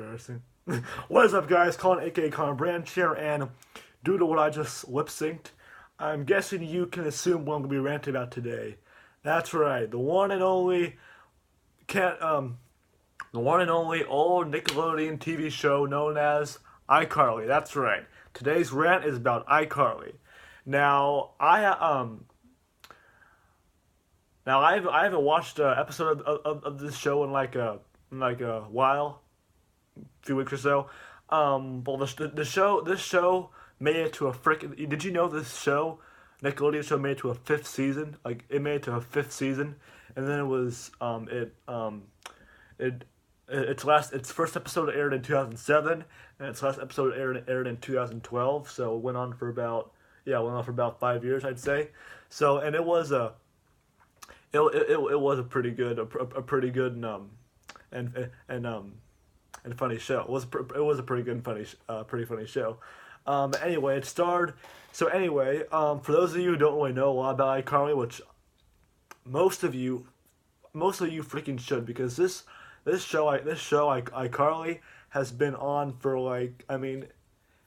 embarrassing. What is up, guys? Colin, aka Connor Branch here, and due to what I just lip synced, I'm guessing you can assume what I'm gonna be ranting about today. That's right, can't the one and only old Nickelodeon TV show known as iCarly. That's right. Today's rant is about iCarly. Now I haven't watched an episode of this show in like a while, few weeks or so. Well, this show made it to a freaking. Did you know this show, Nickelodeon show, made it to a fifth season? Like it made it to a fifth season, and then it was it its first episode aired in 2007, and its last episode aired in 2012. So it went on for about 5 years, I'd say. So and it was a pretty good and and funny show. It was a pretty good and pretty funny show. Anyway, it starred. So anyway, for those of you who don't really know a lot about iCarly, which most of you freaking should, because this show iCarly has been on for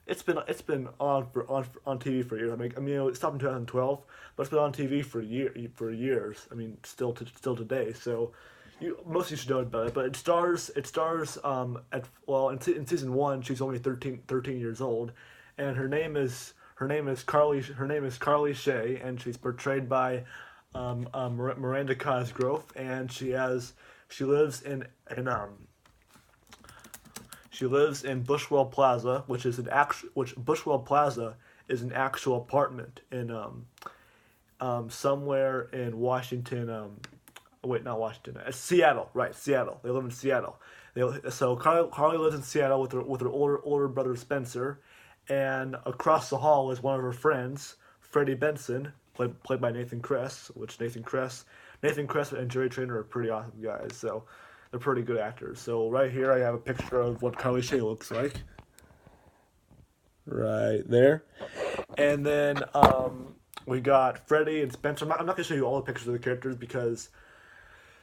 it's been on TV for years. It stopped in 2012, but it's been on TV for years. I mean, still today. So, most of you should know about it. But in season one, she's only 13 years old, and her name is Carly Shay, and she's portrayed by Miranda Cosgrove, and she lives in Bushwell Plaza, which Bushwell Plaza is an actual apartment in somewhere in Washington. Not Washington. Seattle, right? Seattle. They live in Seattle. So Carly lives in Seattle with her older brother Spencer, and across the hall is one of her friends, Freddie Benson, played by Nathan Kress. Nathan Kress and Jerry Trainer are pretty awesome guys. So. They're pretty good actors. So right here I have a picture of what Carly Shay looks like. Right there. And then we got Freddie and Spencer. I'm not going to show you all the pictures of the characters because...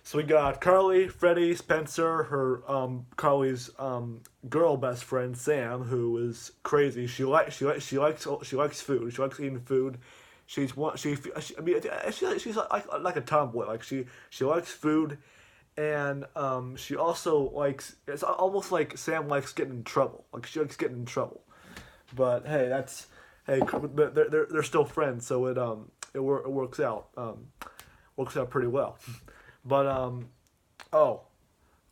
So we got Carly, Freddie, Spencer, her Carly's girl best friend Sam, who is crazy. She likes food. She likes eating food. She's like a tomboy. Like she likes food. And she also likes. It's almost like Sam likes getting in trouble. Like she likes getting in trouble. But hey, they're still friends, so it works out. Works out pretty well. But and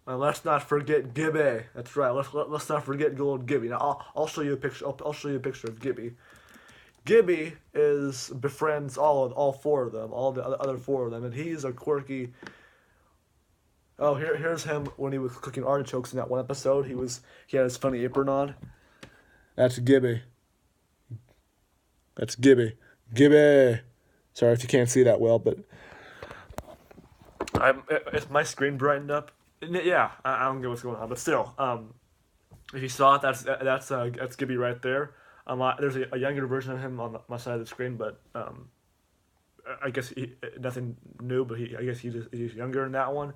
let's not forget Gibby. That's right. Let's not forget good old Gibby. Now I'll show you a picture. I'll show you a picture of Gibby. Gibby befriends all four of them, all the other four of them, and he's a quirky. Oh, here's him when he was cooking artichokes in that one episode. He had his funny apron on. That's Gibby. That's Gibby. Gibby. Sorry if you can't see that well, but is my screen brightened up? Yeah, I don't get what's going on, but still, if you saw it, that's Gibby right there. There's a younger version of him on my side of the screen, but I guess nothing new. But I guess he's younger in that one.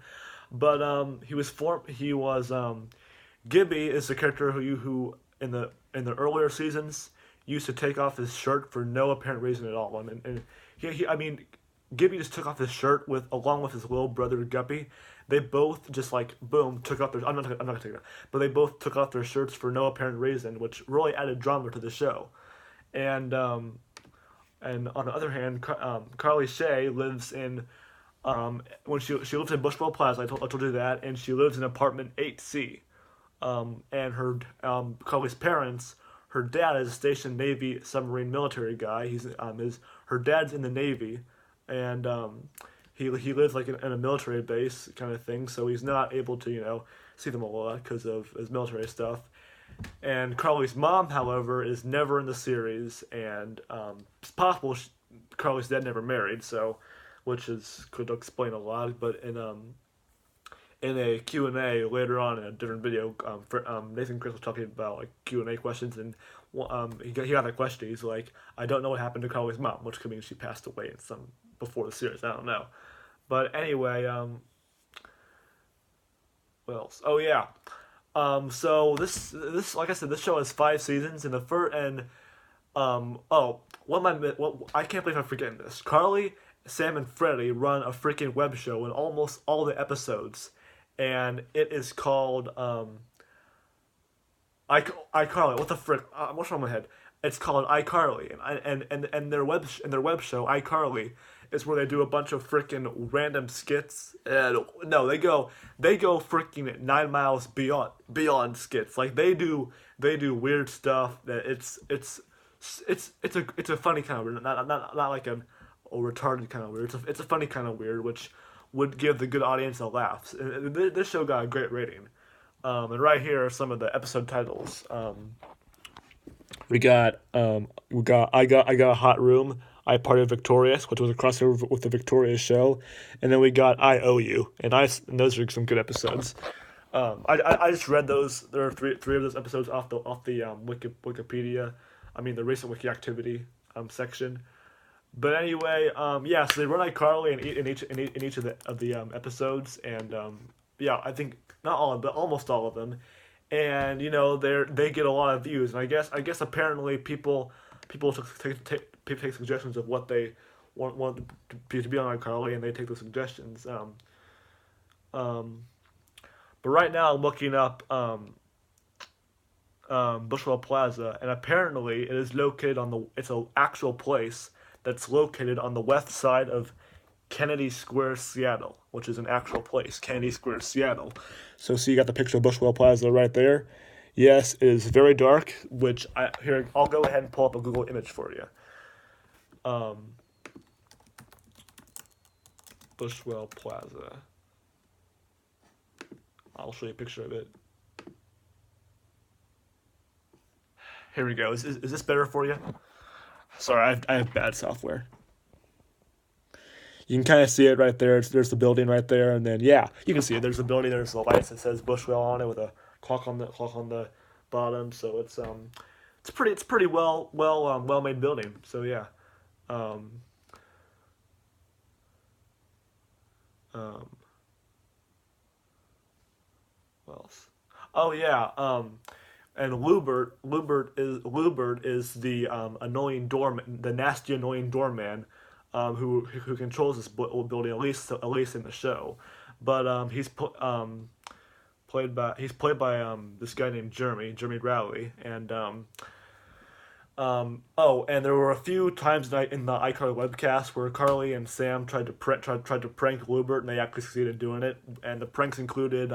But Gibby is the character who in the earlier seasons used to take off his shirt for no apparent reason at all. Gibby just took off his shirt along with his little brother Guppy. They both just boom took off their. I'm not gonna take it, but they both took off their shirts for no apparent reason, which really added drama to the show. And on the other hand, Carly Shay lives in. When she lives in Bushwell Plaza, I told you that, and she lives in apartment 8C. And her Carly's parents, her dad is a stationed Navy submarine military guy. Her dad's in the Navy, and he lives in a military base kind of thing, so he's not able to see them a lot because of his military stuff. And Carly's mom, however, is never in the series, and it's possible Carly's dad never married, so. Which could explain a lot, but in a Q&A later on in a different video, Nathan Chris was talking about Q&A questions, and he got a question. He's like, I don't know what happened to Carly's mom, which could mean she passed away before the series. I don't know, but anyway, what else? Oh yeah, So this like I said, this show has 5 seasons, and the first and oh, what I can't believe I'm forgetting this. Carly, Sam, and Freddie run a freaking web show in almost all the episodes, and it is called iCarly. What the frick? What's wrong with my head? It's called iCarly, and their web show iCarly is where they do a bunch of freaking random skits. And no, they go freaking 9 miles beyond skits. Like they do weird stuff that it's a funny kind of weird, not like a retarded kind of weird. It's a funny kind of weird, which would give the good audience a laugh. And this show got a great rating. And right here are some of the episode titles. We got I got a hot room. I partied Victorious, which was a crossover with the Victorious show, and then we got I owe you, and those are some good episodes. I just read those. There are three of those episodes off the Wikipedia. I mean the recent wiki activity section. But anyway, yeah. So they run iCarly in each of the episodes, and yeah, I think not all, but almost all of them, and they get a lot of views, and I guess apparently people take suggestions of what they want to be on iCarly, and they take those suggestions. But right now I'm looking up Bushwell Plaza, and apparently it is located it's an actual place that's located on the west side of Kennedy Square, Seattle, which is an actual place, Kennedy Square, Seattle. So see, you got the picture of Bushwell Plaza right there. Yes, it is very dark, here, I'll go ahead and pull up a Google image for you. Bushwell Plaza. I'll show you a picture of it. Here we go. Is this better for you? Sorry, I have bad software. You can kind of see it right there. There's the building right there, and then yeah, you can see it. There's the building. There's the lights that says Bushwell on it with a clock on the bottom. So it's pretty well made building. So yeah. Um, um, what else? Oh yeah. And Lubert is the annoying doorman, the nasty annoying doorman, who controls this building, at least in the show. But he's played by this guy named Jeremy Rowley, and oh, and there were a few times in the iCarly webcast where Carly and Sam tried to prank Lubert, and they actually succeeded doing it. And the pranks included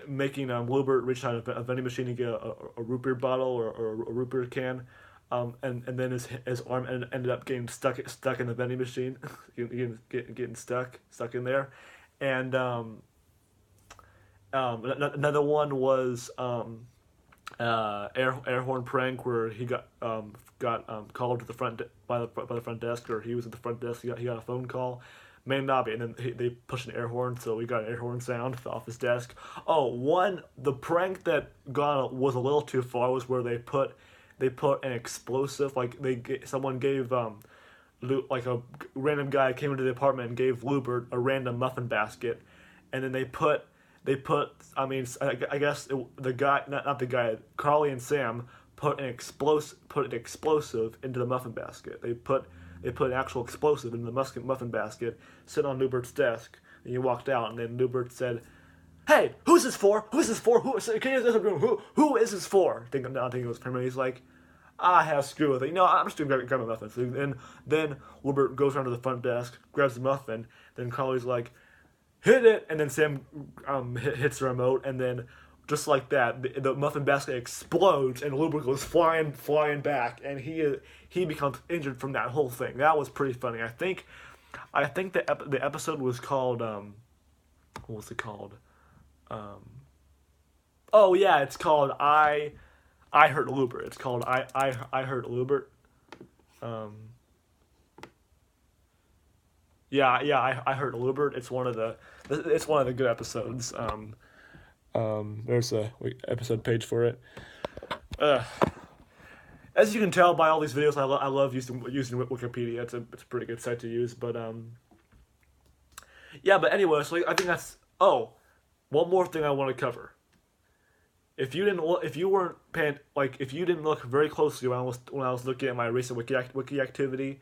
making Wilbert reach out a vending machine to get a root beer bottle or a root beer can, and then his arm ended up getting stuck in the vending machine, getting stuck in there, and another one was air horn prank where he got called to the by the front desk, or he was at the front desk. He got a phone call, may not be, and then they pushed an air horn, so we got an air horn sound off his desk. Oh, the prank that was a little too far was where they put an explosive, like someone gave like a random guy came into the apartment and gave Lubert a random muffin basket, and then they put I mean, I guess the guy, not the guy, Carly and Sam put an explosive into the muffin basket. They put an actual explosive in the muffin basket, sit on Lubert's desk, and he walked out, and then Lubert said, "Hey, who's this for? Who's this for? Can you who is this for?" I think it was him. He's like, "I have screw with it. I'm just gonna grab my muffin." So then Lubert goes around to the front desk, grabs the muffin. Then Carly's like, "Hit it!" And then Sam hits the remote, and then just like that, the muffin basket explodes, and Lubert goes flying back, and he becomes injured from that whole thing. That was pretty funny. I think the episode was called what was it called? Oh yeah, it's called I Hurt Lubert. It's called I Hurt Lubert. Um, yeah, I Hurt Lubert. It's one of the good episodes. There's a episode page for it. As you can tell by all these videos, I love using Wikipedia. It's a pretty good site to use. But yeah. But anyway, so I think that's one more thing I want to cover. If you didn't, if you weren't paying, like, if you didn't look very closely when I was looking at my recent wiki activity,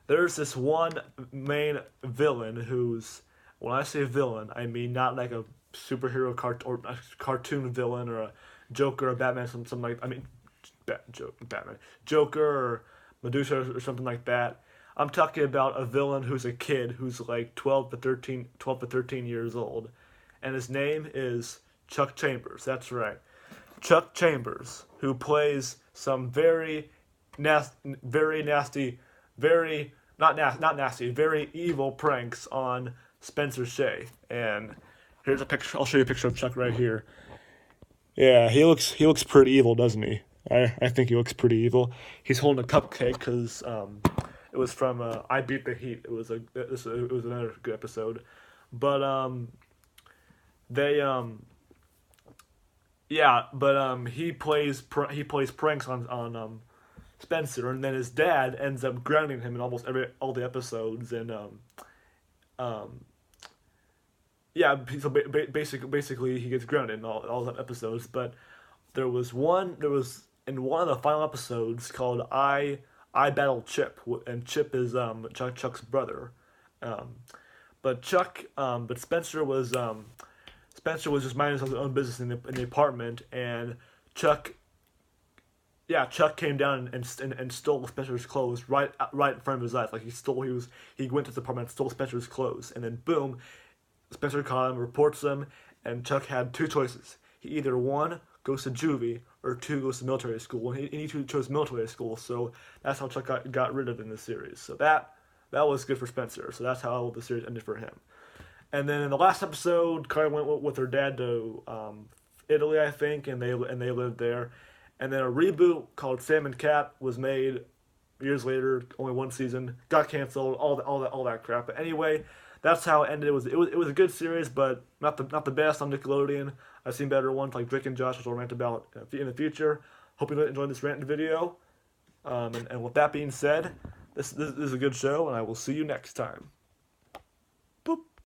there's this one main villain who's, when I say villain, I mean not like a superhero or a cartoon villain or a Joker or Batman, something like, I mean, Batman, Joker or Medusa or something like that. I'm talking about a villain who's a kid who's like 12 to 13 years old, and his name is Chuck Chambers. That's right, Chuck Chambers, who plays some very nasty, very not nasty, very evil pranks on Spencer Shea. And here's a picture. I'll show you a picture of Chuck right here. Yeah, he looks pretty evil, doesn't he? I think he looks pretty evil. He's holding a cupcake because it was from I Beat the Heat. It was another good episode, but he plays pranks on Spencer, and then his dad ends up grounding him in almost all the episodes, and so basically he gets grounded in all the episodes. But there was in one of the final episodes called I Battle Chip, and Chip is Chuck's brother, but Spencer was just minding his own business in the apartment, and Chuck came down and stole Spencer's clothes right in front of his eyes. Like he went to the apartment and stole Spencer's clothes, and then boom, Spencer caught him, reports him, and Chuck had two choices. He either one goes to juvie or two goes to military school, and he chose military school. So that's how Chuck got rid of in this series. So that was good for Spencer. So that's how the series ended for him. And then in the last episode, Carly went with her dad to Italy, I think, and they lived there. And then a reboot called Sam and Cat was made years later, only one season, got canceled, all that crap. But anyway, that's how it ended. It was a good series, but not the best on Nickelodeon. I've seen better ones like Drake and Josh, which I'll rant about in the future. Hope you enjoyed this rant video. And with that being said, this is a good show, and I will see you next time.